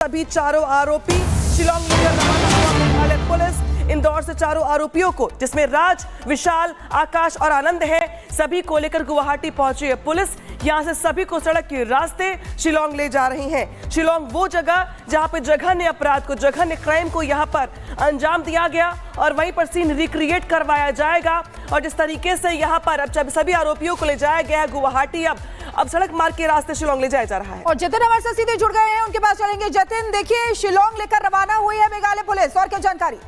सभी चारों आरोपी शिलांग लेकर रवाना हुआ मेघालय पुलिस। इंदौर से चारों आरोपियों को, जिसमें राज, विशाल, आकाश और आनंद है, सभी को लेकर गुवाहाटी पहुंची है पुलिस। यहां से सभी को सड़क के रास्ते शिलांग ले जा रही हैं। शिलांग वो जगह जहां पे जघन्य अपराध को, जघन्य क्राइम को यहां पर अंजाम दिया गया और वहीं पर सीन रिक्रिएट करवाया जाएगा। और जिस तरीके से यहां पर अब सभी आरोपियों को ले जाया गया गुवाहाटी, अब सड़क मार्ग के रास्ते शिलांग ले जाया जा रहा है। और जतिन हमारे साथ सीधे जुड़ गए हैं, उनके पास चलेंगे। जतिन, देखिए शिलांग लेकर रवाना हुई है मेघालय पुलिस, और क्या जानकारी?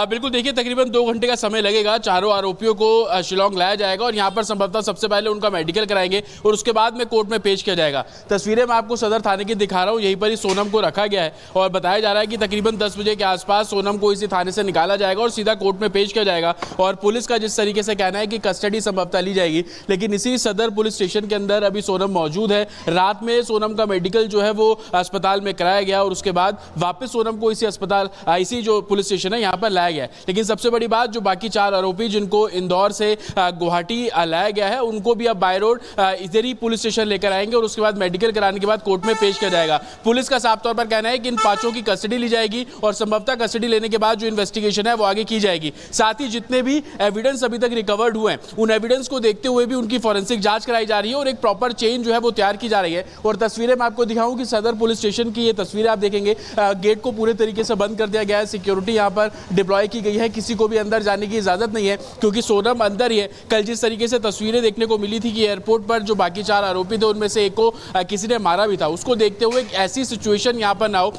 बिल्कुल, देखिए तकरीबन 2 घंटे का समय लगेगा। चारों आरोपियों को शिलांग लाया जाएगा और यहाँ पर संभवतः सबसे पहले उनका मेडिकल कराएंगे और उसके बाद में कोर्ट में पेश किया जाएगा। तस्वीरें मैं आपको सदर थाने की दिखा रहा हूँ। यहीं पर ही सोनम को रखा गया है और बताया जा रहा है कि तकरीबन 10 बजे के आसपास सोनम को इसी थाने से निकाला जाएगा और सीधा कोर्ट में पेश किया जाएगा। और पुलिस का जिस तरीके से कहना है कि कस्टडी संभवतः ली जाएगी, लेकिन इसी सदर पुलिस स्टेशन के अंदर अभी सोनम मौजूद है। रात में सोनम का मेडिकल जो है वो अस्पताल में कराया गया और उसके बाद वापस सोनम को इसी अस्पताल, इसी जो पुलिस स्टेशन है यहाँ पर लाया गया है। लेकिन सबसे बड़ी बात, जो बाकी 4 आरोपी जिनको इंदौर से गुवाहाटी लाया गया है, उनको भी अब बाय रोड इधर ही पुलिस स्टेशन लेकर आएंगे और उसके बाद मेडिकल कराने के बाद कोर्ट में पेश किया जाएगा। पुलिस का साफ तौर पर कहना है कि इन 5 की कस्टडी ली जाएगी और संभवतः कस्टडी लेने के बाद जो इन्वेस्टिगेशन है वो आगे की जाएगी। साथ ही जितने भी एविडेंस अभी तक रिकवर्ड हुए हैं, उन एविडेंस को देखते हुए भी उनकी फॉरेंसिक जांच कराई जा रही है और एक प्रॉपर चेन जो है वो तैयार की जा रही है। और तस्वीरें मैं आपको दिखाऊं कि सदर पुलिस स्टेशन की ये तस्वीरें आप देखेंगे, गेट को पूरे तरीके से बंद कर दिया गया है, सिक्योरिटी यहाँ पर डिप्लॉय की गई है, किसी को भी अंदर जाने की इजाजत नहीं है क्योंकि सोनम अंदर ही है। कल जिस तरीके से तस्वीरें देखने को मिली थी कि एयरपोर्ट पर जो बाकी 4 आरोपी थे उनमें से एक को किसी ने मारा भी था, उसको देखते हुए ऐसी सिचुएशन यहाँ पर ना हो,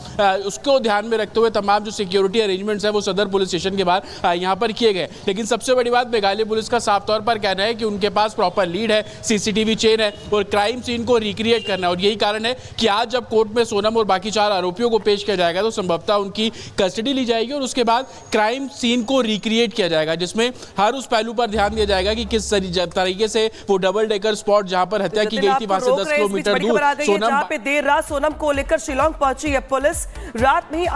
उसको ध्यान में रखते हुए तमाम जो सिक्योरिटी अरेंजमेंट्स है वो सदर पुलिस स्टेशन के बाहर यहाँ पर किए गए। लेकिन सबसे बड़ी बात, मेघालय पुलिस का साफ तौर पर कहना है कि उनके पास प्रॉपर लीड है, सीसीटीवी चेन है और क्राइम सीन को रिक्रिएट करना है। और यही कारण है कि आज जब कोर्ट में सोनम और बाकी 4 आरोपियों को पेश किया जाएगा तो संभवतः उनकी कस्टडी ली जाएगी और उसके बाद क्राइम सीन को रिक्रिएट किया जाएगा, जिसमें हर उस पहलू पर ध्यान दिया जाएगा कि किस तरीके से वो डबल डेकर स्पॉट जहां पर हत्या की गई थी वहां से 10 किलोमीटर दूर सोनम, जहां पे देर रात सोनम को लेकर शिलांग पहुंची है पुलिस। रात में ही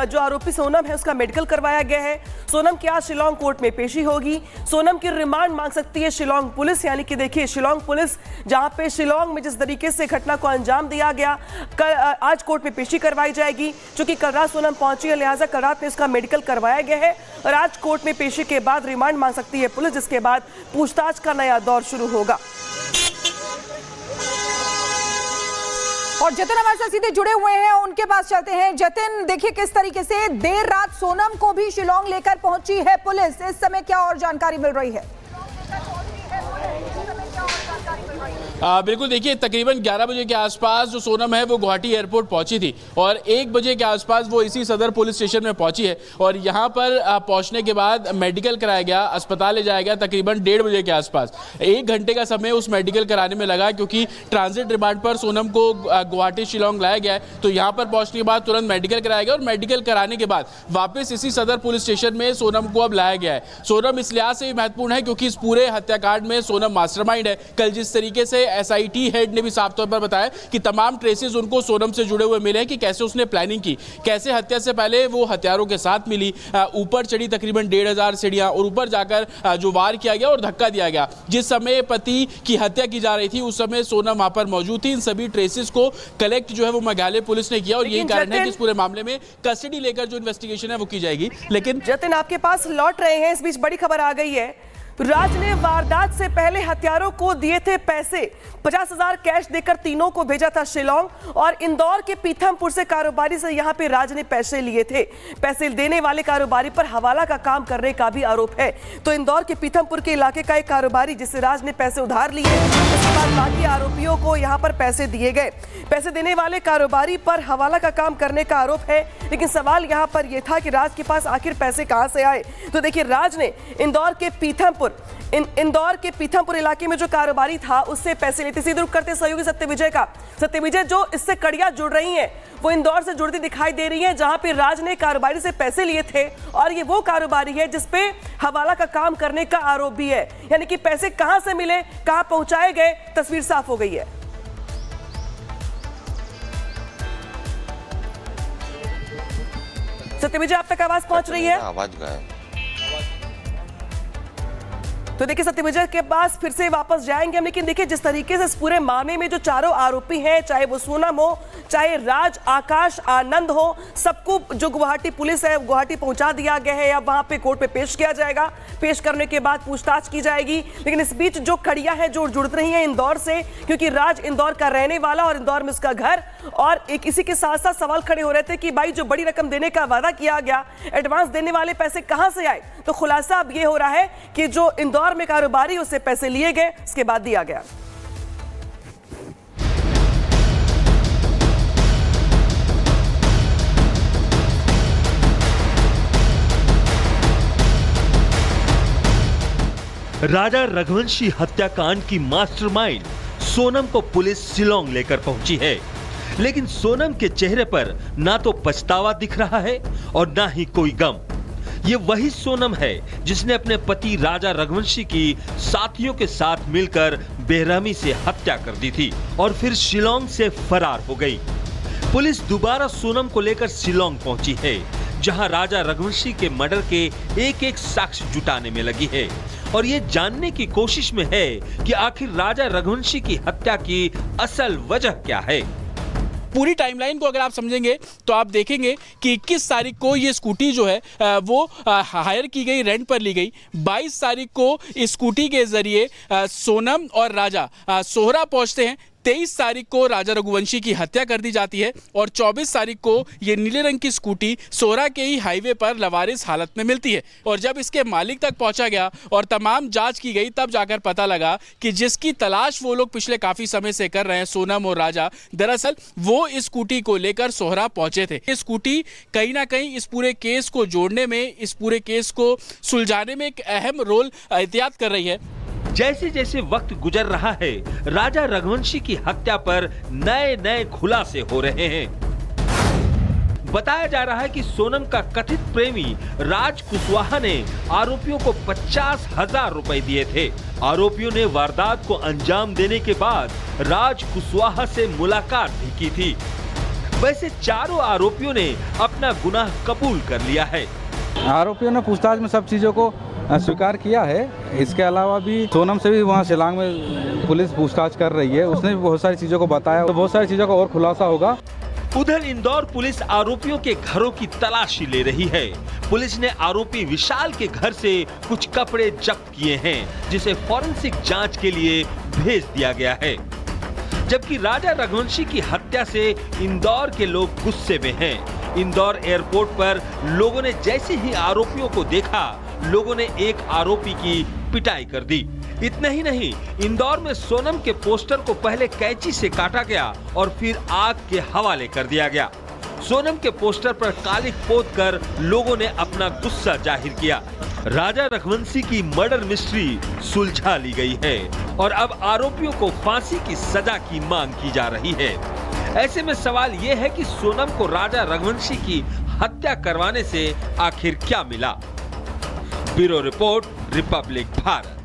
जो आरोपी सोनम है उसका मेडिकल करवाया गया है। सोनम की आज शिलांग कोर्ट में पेशी होगी। सोनम की रिमांड मांग सकती है शिलांग पुलिस। यानी कि देखिए, शिलांग पुलिस जहां पे शिलांग में जिस तरीके से घटना को अंजाम दिया गया, आज कोर्ट में पेशी करवाई जाएगी। चूंकि कल रात सोनम पहुंची है, लिहाजा कल रात में इसका मेडिकल करवाया गया है और आज कोर्ट में पेशी के बाद रिमांड मांग सकती है पुलिस, जिसके बाद पूछताछ का नया दौर शुरू होगा। और जतिन हमारे साथ सीधे जुड़े हुए हैं, उनके पास चलते हैं। जतिन, देखिए किस तरीके से देर रात सोनम को भी शिलांग लेकर पहुंची है पुलिस, इस समय क्या और जानकारी मिल रही है? बिल्कुल, देखिए तकरीबन 11 बजे के आसपास जो सोनम है वो गुवाहाटी एयरपोर्ट पहुंची थी और 1 बजे के आसपास वो इसी सदर पुलिस स्टेशन में पहुंची है और यहां पर पहुंचने के बाद मेडिकल कराया गया, अस्पताल ले जाया गया तकरीबन 1:30 बजे के आसपास। 1 घंटे का समय उस मेडिकल कराने में लगा क्योंकि ट्रांजिट रिमांड पर सोनम को गुवाहाटी शिलांग लाया गया है। तो यहाँ पर पहुंचने के बाद तुरंत मेडिकल कराया गया और मेडिकल कराने के बाद वापस इसी सदर पुलिस स्टेशन में सोनम को अब लाया गया है। सोनम इस लिहाज से भी महत्वपूर्ण है क्योंकि इस पूरे हत्याकांड में सोनम मास्टरमाइंड है। कल जिस तरीके से एसआईटी हेड ने भी साफ तौर पर बताया कि तमाम ट्रेसेस उनको सोनम से जुड़े हुए मिले हैं कि कैसे उसने प्लानिंग की, कैसे हत्या से पहले वो हथियारों के साथ मिली, ऊपर चढ़ी तकरीबन 1,500 सीढ़ियां और ऊपर जाकर जो वार किया गया और धक्का दिया गया। जिस समय पति की हत्या की जा रही थी उस समय सोनम वहां पर मौजूद थी। इन सभी ट्रेसेस को कलेक्ट जो है वो मेघालय पुलिस ने किया और यही कारण है कि इस पूरे मामले में कस्टडी लेकर जो इन्वेस्टिगेशन है वो की जाएगी। लेकिन जतिन, आपके पास लौट रहे हैं, इस बीच बड़ी खबर आ गई है। राज ने वारदात से पहले हत्यारों को दिए थे पैसे, 50,000 कैश देकर तीनों को भेजा था शिलांग और इंदौर के पीथमपुर से कारोबारी से यहां पे राज ने पैसे लिए थे। पैसे देने वाले कारोबारी पर हवाला का काम करने का भी आरोप है। तो इंदौर के पीथमपुर के इलाके का एक कारोबारी जिससे राज ने पैसे उधार लिए, उसके बाद बाकी आरोपियों को यहां पर पैसे दिए गए। पैसे देने वाले कारोबारी पर हवाला का काम करने का आरोप है, लेकिन सवाल यहां पर यह था कि राज के पास आखिर पैसे कहां से आए। तो देखिए, राज ने इंदौर के पीथमपुर इलाके में जो कारोबारी था उससे पैसे लेते। सीधे रुख करते सहयोगी सत्यविजय का। सत्यविजय, जो इससे कड़ियां जुड़ रही हैं वो इंदौर से जुड़ती दिखाई दे रही हैं, जहां पे राज ने कारोबारी से पैसे लिए थे और ये वो कारोबारी है जिसपे हवाला का काम करने का आरोप भी है। यानी कि पैसे कहां से मिले, कहां पहुंचाए गए, तस्वीर साफ हो गई है। सत्यविजय, आप तक आवाज पहुंच रही है? आवाज गायब। तो देखिए सत्यविजय के पास फिर से वापस जाएंगे हम, लेकिन देखिए जिस तरीके से इस पूरे मामले में जो चारों आरोपी हैं, चाहे वो सोनम हो, चाहे राज, आकाश, आनंद हो, सबको जो गुवाहाटी पुलिस है गुवाहाटी पहुंचा दिया गया है। अब वहां पे कोर्ट में पेश किया जाएगा, पेश करने के बाद पूछताछ की जाएगी। लेकिन इस बीच जो कड़ियां हैं जो जुड़ रही हैं इंदौर से, क्योंकि राज इंदौर का रहने वाला और इंदौर में उसका घर, और एक इसी के साथ साथ सवाल खड़े हो रहे थे कि भाई जो बड़ी रकम देने का वादा किया गया, एडवांस देने वाले पैसे कहां से आए। तो खुलासा अब ये हो रहा है कि जो इंदौर में कारोबारी उससे पैसे लिए गए, उसके बाद दिया गया। राजा रघुवंशी हत्याकांड की मास्टरमाइंड सोनम को पुलिस शिलोंग लेकर पहुंची है, लेकिन सोनम के चेहरे पर ना तो पछतावा दिख रहा है और ना ही कोई गम। ये वही सोनम है जिसने अपने पति राजा रघुवंशी की साथियों के साथ मिलकर बेरहमी से हत्या कर दी थी और फिर शिलोंग से फरार हो गई। पुलिस दोबारा सोनम को लेकर शिलोंग पहुंची है, जहां राजा रघुवंशी के मर्डर के एक एक साक्ष्य जुटाने में लगी है और ये जानने की कोशिश में है कि आखिर राजा रघुवंशी की हत्या की असल वजह क्या है। पूरी टाइमलाइन को अगर आप समझेंगे तो आप देखेंगे कि 21 तारीख को ये स्कूटी जो है वो हायर की गई, रेंट पर ली गई। 22 तारीख को इस स्कूटी के जरिए सोनम और राजा सोहरा पहुंचते हैं। 23 तारीख को राजा रघुवंशी की हत्या कर दी जाती है और 24 तारीख को ये नीले रंग की स्कूटी सोहरा के ही हाईवे पर लवारिस हालत में मिलती है। और जब इसके मालिक तक पहुंचा गया और तमाम जांच की गई, तब जाकर पता लगा कि जिसकी तलाश वो लोग पिछले काफी समय से कर रहे हैं, सोनम और राजा, दरअसल वो इस स्कूटी को लेकर सोहरा पहुंचे थे। ये स्कूटी कहीं ना कहीं इस पूरे केस को जोड़ने में, इस पूरे केस को सुलझाने में एक अहम रोल एहतियात कर रही है। जैसे जैसे वक्त गुजर रहा है, राजा रघुवंशी की हत्या पर नए नए खुलासे हो रहे हैं। बताया जा रहा है कि सोनम का कथित प्रेमी राज कुशवाहा ने आरोपियों को 50,000 रुपए दिए थे। आरोपियों ने वारदात को अंजाम देने के बाद राज कुशवाहा से मुलाकात भी की थी। वैसे चारों आरोपियों ने अपना गुनाह कबूल कर लिया है। आरोपियों ने पूछताछ में सब चीजों को स्वीकार किया है। इसके अलावा भी सोनम से भी वहाँ शिलांग में पुलिस पूछताछ कर रही है, उसने भी बहुत सारी चीजों को बताया, तो बहुत सारी चीजों का और खुलासा होगा। उधर इंदौर पुलिस आरोपियों के घरों की तलाशी ले रही है। पुलिस ने आरोपी विशाल के घर से कुछ कपड़े जब्त किए हैं, जिसे फॉरेंसिक जांच के लिए भेज दिया गया है। जबकि राजा रघुवंशी की हत्या से इंदौर के लोग गुस्से में हैं। इंदौर एयरपोर्ट पर लोगों ने जैसे ही आरोपियों को देखा, लोगों ने एक आरोपी की पिटाई कर दी। इतना ही नहीं, इंदौर में सोनम के पोस्टर को पहले कैंची से काटा गया और फिर आग के हवाले कर दिया गया। सोनम के पोस्टर पर कालिख पोत कर लोगों ने अपना गुस्सा जाहिर किया। राजा रघुवंशी की मर्डर मिस्ट्री सुलझा ली गई है और अब आरोपियों को फांसी की सजा की मांग की जा रही है। ऐसे में सवाल ये है कि सोनम को राजा रघुवंशी की हत्या करवाने से आखिर क्या मिला। Bureau report, Republic Bharat.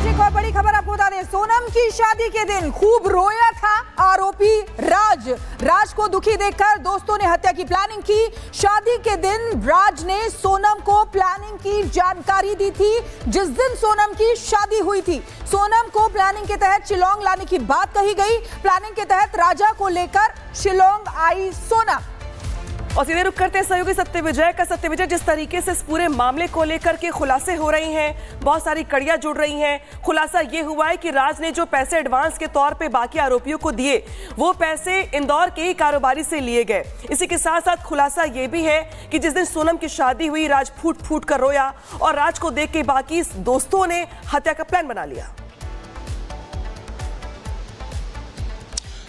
एक और बड़ी खबर आपको बता दें, सोनम की शादी के दिन खूब रोया था आरोपी राज को दुखी देखकर दोस्तों ने हत्या की प्लानिंग की। शादी के दिन राज ने सोनम को प्लानिंग की जानकारी दी थी। जिस दिन सोनम की शादी हुई थी, सोनम को प्लानिंग के तहत शिलोंग लाने की बात कही गई। प्लानिंग के तहत राजा को लेकर शिलोंग आई सोनम। और सीधे रुक करते हैं सहयोगी सत्यविजय का। सत्यविजय, जिस तरीके से इस पूरे मामले को लेकर के खुलासे हो रही हैं, बहुत सारी कड़ियां जुड़ रही हैं। खुलासा ये हुआ है कि राज ने जो पैसे एडवांस के तौर पे बाकी आरोपियों को दिए, वो पैसे इंदौर के ही कारोबारी से लिए गए। इसी के साथ साथ खुलासा ये भी है कि जिस दिन सोनम की शादी हुई, राज फूट फूट कर रोया और राज को देख के बाकी दोस्तों ने हत्या का प्लान बना लिया।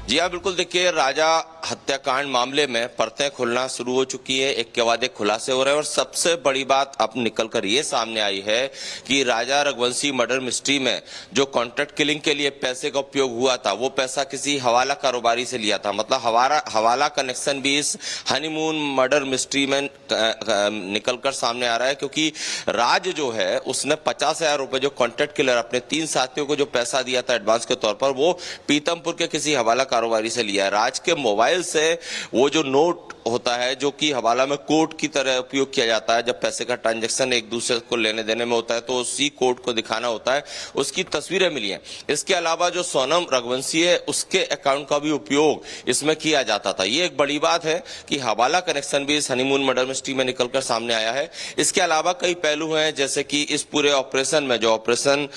जी हाँ, बिल्कुल। देखिए, राजा हत्याकांड मामले में परतें खुलना शुरू हो चुकी है, एक के बाद एक खुलासे हो रहे हैं और सबसे बड़ी बात अब निकलकर ये सामने आई है कि राजा रघुवंशी मर्डर मिस्ट्री में जो कॉन्ट्रैक्ट किलिंग के लिए पैसे का उपयोग हुआ था, वो पैसा किसी हवाला कारोबारी से लिया था। मतलब हवाला कनेक्शन भी इस हनीमून मर्डर मिस्ट्री में निकलकर सामने आ रहा है, क्योंकि राज जो है उसने 50,000 रुपए जो कॉन्ट्रैक्ट किलर अपने 3 साथियों को जो पैसा दिया था एडवांस के तौर पर, वो पीतमपुर के किसी हवाला कारोबारी से लिया है। राज के मोबाइल से वो जो नोट होता है जो कि हवाला में कोड की तरह उपयोग किया जाता है। जब पैसे का ट्रांजैक्शन एक दूसरे को लेने देने में होता है तो उसी कोड को दिखाना होता है, उसकी तस्वीरें मिली हैं। इसके अलावा जो सोनम रघुवंशी है उसके अकाउंट का भी उपयोग इसमें किया जाता था। ये एक बड़ी बात है कि हवाला कनेक्शन भी इस हनीमून मर्डर मिस्ट्री में निकलकर सामने आया है। इसके अलावा कई पहलू हैं, जैसे कि इस पूरे ऑपरेशन में जो ऑपरेशन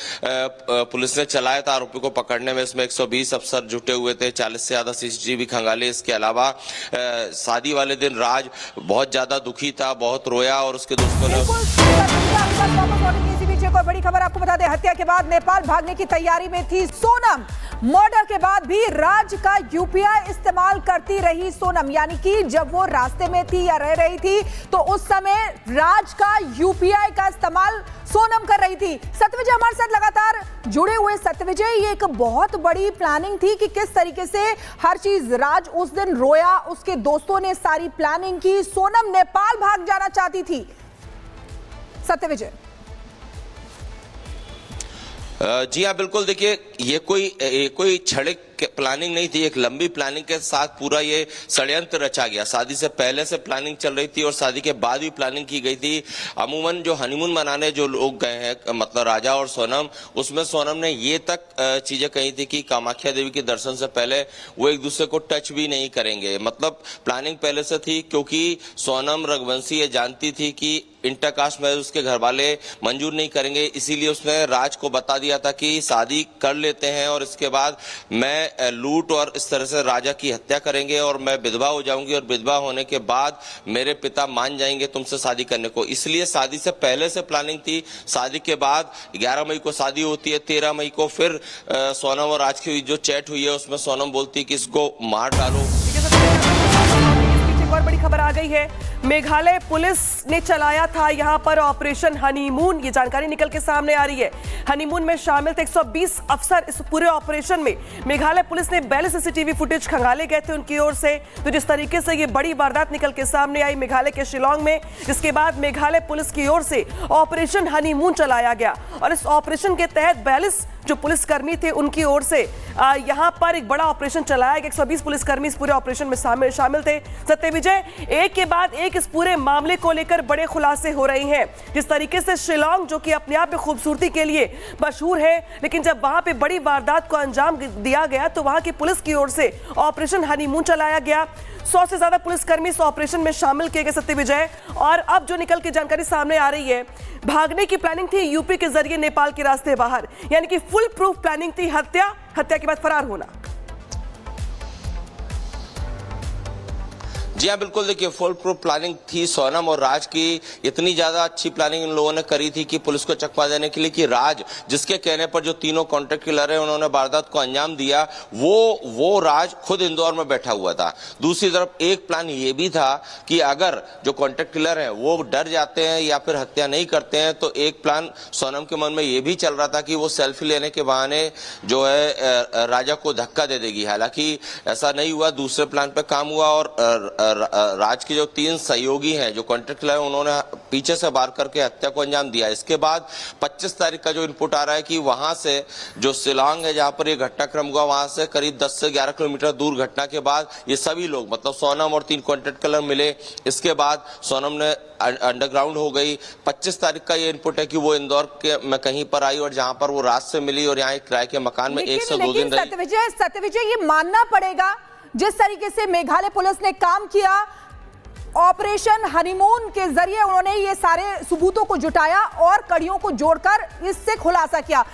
पुलिस ने चलाया था आरोपी को पकड़ने में, इसमें 120 अफसर जुटे हुए थे, 40 से ज्यादा सीसीटीवी खंगाले। इसके अलावा शादी वाले दिन राज बहुत ज्यादा दुखी था, बहुत रोया और उसके दोस्तों ने इसी बीच एक और बड़ी खबर आपको बता दें, हत्या के बाद नेपाल भागने की तैयारी में थी सोनम। मर्डर के बाद भी राज का यूपीआई इस्तेमाल करती रही सोनम, यानी कि जब वो रास्ते में थी या रह रही थी तो उस समय राज का यूपीआई का इस्तेमाल सोनम कर रही थी। सत्यविजय हमारे साथ लगातार जुड़े हुए। सत्यविजय, ये एक बहुत बड़ी प्लानिंग थी कि किस तरीके से हर चीज, राज उस दिन रोया, उसके दोस्तों ने सारी प्लानिंग की, सोनम नेपाल भाग जाना चाहती थी। सत्यविजय। जी हाँ, बिल्कुल। देखिए, ये कोई क्षणिक प्लानिंग नहीं थी, एक लंबी प्लानिंग के साथ पूरा ये षड्यंत्र रचा गया। शादी से पहले से प्लानिंग चल रही थी और शादी के बाद भी प्लानिंग की गई थी। अमूमन जो हनीमून मनाने जो लोग गए हैं, मतलब राजा और सोनम, उसमें सोनम ने ये तक चीजें कही थी कि कामाख्या देवी के दर्शन से पहले वो एक दूसरे को टच भी नहीं करेंगे। मतलब प्लानिंग पहले से थी, क्योंकि सोनम रघुवंशी ये जानती थी कि इंटरकास्ट मैरिज उसके घर वाले मंजूर नहीं करेंगे, इसीलिए उसने राज को बता दिया था कि शादी कर लेते हैं और इसके बाद मैं लूट और इस तरह से राजा की हत्या करेंगे और मैं विधवा हो जाऊंगी और विधवा होने के बाद मेरे पिता मान जाएंगे तुमसे शादी करने को। इसलिए शादी से पहले से प्लानिंग थी। शादी के बाद 11 मई को शादी होती है, 13 मई को फिर सोनम और राज की जो चैट हुई है उसमें सोनम बोलती है कि इसको मार डालो। और बड़ी खबर आ गई है, मेघालय पुलिस ने चलाया था यहां पर ऑपरेशन हनीमून। ये जानकारी निकल के सामने आ रही है। हनीमून में शामिल थे 120 अफसर। इस पूरे ऑपरेशन में मेघालय पुलिस ने 42 सीसीटीवी फुटेज खंगाले गए थे उनकी ओर से। तो जिस तरीके से ये बड़ी वारदात निकल के सामने आई मेघालय के शिलांग में, जिसके बाद मेघालय पुलिस की ओर से ऑपरेशन हनीमून चलाया गया और इस ऑपरेशन के तहत 42 जो पुलिसकर्मी थे उनकी ओर से यहां पर एक बड़ा ऑपरेशन चलाया गया। 120 पुलिसकर्मी इस पूरे ऑपरेशन में शामिल थे। सत्यविजय, एक के बाद एक इस पूरे मामले को लेकर बड़े खुलासे हो रहे हैं। जिस तरीके से शिलांग, जो कि अपने आप में खूबसूरती के लिए मशहूर है, लेकिन जब वहां पे बड़ी वारदात को अंजाम दिया गया तो वहां की पुलिस की ओर से ऑपरेशन हनीमून चलाया गया। 100 से ज्यादा पुलिसकर्मी इस ऑपरेशन में शामिल किए गए। सत्यविजय, और अब जो निकल के जानकारी सामने आ रही है, भागने की प्लानिंग थी यूपी के जरिए नेपाल के रास्ते बाहर, यानी कि फुल प्रूफ प्लानिंग थी। हत्या के बाद फरार होना। जी हाँ, बिल्कुल। देखिए, फुल प्रूफ प्लानिंग थी सोनम और राज की। इतनी ज्यादा अच्छी प्लानिंग इन लोगों ने करी थी कि पुलिस को चकमा देने के लिए कि राज, जिसके कहने पर जो तीनों कॉन्ट्रैक्ट किलर है उन्होंने वारदात को अंजाम दिया, वो राज खुद इंदौर में बैठा हुआ था। दूसरी तरफ एक प्लान ये भी था कि अगर जो कॉन्ट्रैक्ट किलर है वो डर जाते हैं या फिर हत्या नहीं करते हैं तो एक प्लान सोनम के मन में ये भी चल रहा था कि वो सेल्फी लेने के बहाने जो है राजा को धक्का दे देगी। हालांकि ऐसा नहीं हुआ, दूसरे प्लान पर काम हुआ और राज के जो 3 सहयोगी हैं जो कॉन्ट्रैक्ट किलर, उन्होंने पीछे से वार करके हत्या को अंजाम दिया। इसके बाद 25 तारीख का जो इनपुट आ रहा है कि वहां से जो शिलांग है जहां पर ये घटनाक्रम हुआ, वहां से करीब 10 से 11 किलोमीटर दूर घटना के बाद ये सभी लोग, मतलब सोनम और 3 कॉन्ट्रैक्ट किलर मिले। इसके बाद सोनम ने अंडरग्राउंड हो गई। 25 तारीख का ये इनपुट है कि वो इंदौर के में कहीं पर आई और जहां पर वो रात से मिली और यहाँ एक किराए के मकान में 1 से 2 दिन रही। सत्यविजय, ये मानना पड़ेगा जिस तरीके से मेघालय पुलिस ने काम किया, ऑपरेशन हनीमून के जरिए उन्होंने ये सारे सबूतों को जुटाया और कड़ियों को जोड़कर इससे खुलासा किया।